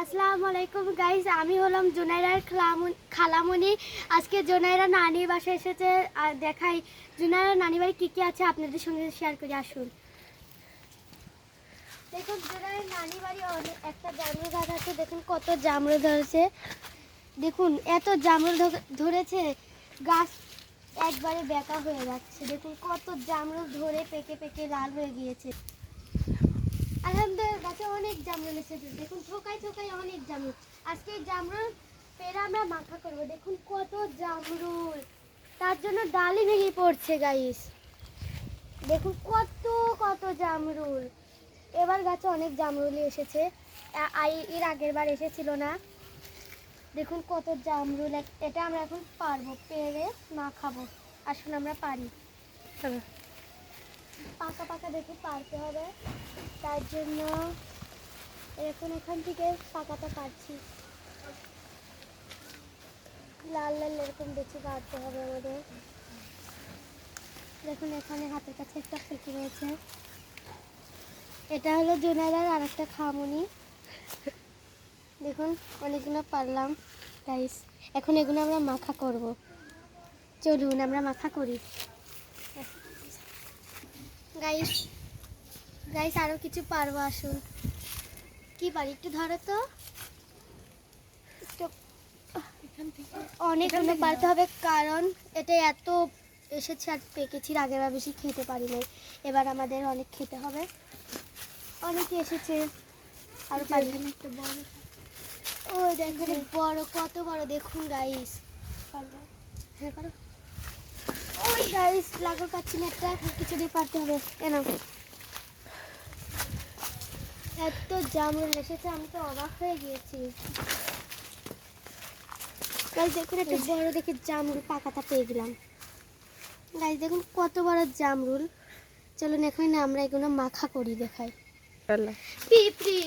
আসসালামু আলাইকুম গাইস, আমি হলাম জুনাইরার খালামণি। আজকে জুনাইরা নানির বাসায় এসেছে। আর দেখাই জুনাইরার নানি বাড়ি কী কী আছে আপনাদের সঙ্গে শেয়ার করে। আসুন দেখুন, জুনাইরার নানি বাড়ি অনেক একটা জামরুল গাছ আছে। দেখুন কত জামরুল ধরেছে। দেখুন এত জামরুল ধরেছে, গাছ একবারে বেঁকা হয়ে যাচ্ছে। দেখুন কত জামরুল ধরে পেকে পেকে লাল হয়ে গিয়েছে। আলহামদুলিল্লাহ, গাছে অনেক জামরুল এসেছে। দেখুন থোকায় থোকায় অনেক জামরুল। আজকে এই জামরুল পেরে আমরা মাখা করবো। দেখুন কত জামরুল, তার জন্য ডালি ভেঙে পড়ছে গাইস। দেখুন কত কত জামরুল। এবার গাছে অনেক জামরুলই এসেছে, এর আগের বার এসেছিল না। দেখুন কত জামরুল। এটা আমরা এখন পারবো, পেরে মাখাবো। আসুন আমরা পারি। পাকা পাকা দেখে পারতে হবে, তার জন্য এখন এখান থেকে পাকাটা কাটছি। লাল লাল এরকম বেছে কাটতে হবে আমাদের। দেখুন এখানে হাতের কাছে একটা পেকে রয়েছে। এটা হলো জুনাইরার আর একটা খামুনি। দেখুন অনেকগুলো পারলাম গাইস। এখন এগুলো আমরা মাখা করব। চলুন আমরা মাখা করি গাইস। গাইস আরও কিছু পারবো, আসুন। কি পারি একটু ধরো তো। অনেকগুলো পারতে হবে, কারণ এটা এত এসেছে আর পেকেছি। আগের বেশি খেতে পারি নাই, এবার আমাদের অনেক খেতে হবে। অনেকে এসেছে আর পারি না। একটা বড়, ও দেখুন বড়, কত বড় দেখুন গাইস। হ্যাঁ পারো। ওই গাইস লাগো পাচ্ছি না, একটা কিছু দিয়ে পারতে হবে। এনা এত জামরুল এসেছে, আমি তো অবাক হয়ে গিয়েছি গাইস। দেখুন একটা বড় দেখে জামরুল পাকাটা পেয়ে গেলাম গাইস। দেখুন কত বড় জামরুল। চলুন এখন না আমরা এগুলো মাখা করি, দেখাই। পিঁপড়ি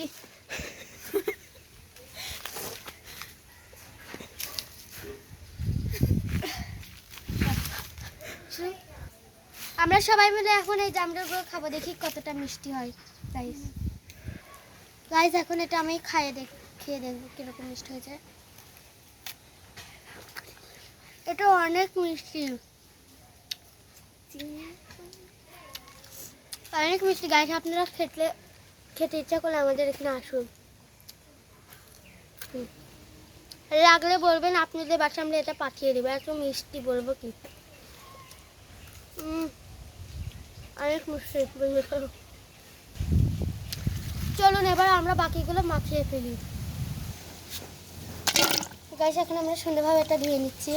আমরা সবাই মিলে এখন এই জামরুলগুলো খাবো, দেখি কতটা মিষ্টি হয় গাইস। গাইস এখন এটা আমি খেয়ে দেখবো কিরকম মিষ্টি হয়েছে। এটা অনেক মিষ্টি, অনেক মিষ্টি গাইস। আপনারা খেতে ইচ্ছা করলে আমাদের এখানে আসুন। লাগলে বলবেন, আপনাদের বাসা আমরা এটা পাঠিয়ে দেবো। এত মিষ্টি বলবো কি। অনেক মিষ্টি। চলুন এবার আমরা বাকিগুলো মাখিয়ে ফেলি গাইস। এখন আমরা সুন্দরভাবে এটা ধুয়ে নিচ্ছি।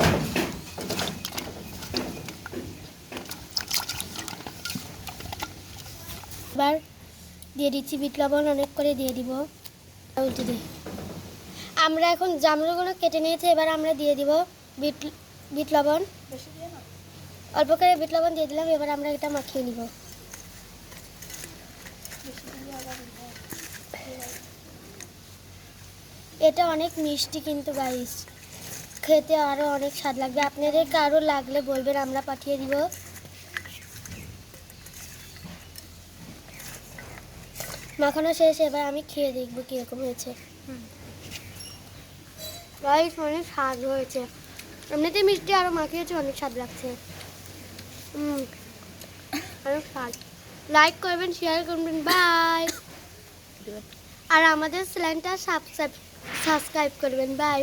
এবার দিয়ে দিচ্ছি বিট লবণ, অনেক করে দিয়ে দিব। উল্টে দিই। আমরা এখন জামরুলগুলো কেটে নিয়েছি, এবার আমরা দিয়ে দিব বিট লবণ। অল্প করে বিট লবণ দিয়ে দিলাম। এবার আমরা এটা মাখিয়ে নিব। এটা অনেক মিষ্টি কিন্তু গাইস, খেতে আরো অনেক স্বাদ লাগবে। আপনাদের কারো লাগলে বলবেন, আমরা পাঠিয়ে দিব। মাখানো শেষ, এবার আমি খেয়ে দেখবো কিরকম হয়েছে। গাইস অনেক স্বাদ হয়েছে, এমনিতে মিষ্টি, আরো মাখিয়েছে, অনেক স্বাদ লাগছে। অনেক স্বাদ। লাইক করবেন, শেয়ার করবেন, বাই। আর আমাদের চ্যানেলটা সাবস্ক্রাইব করবেন, বাই।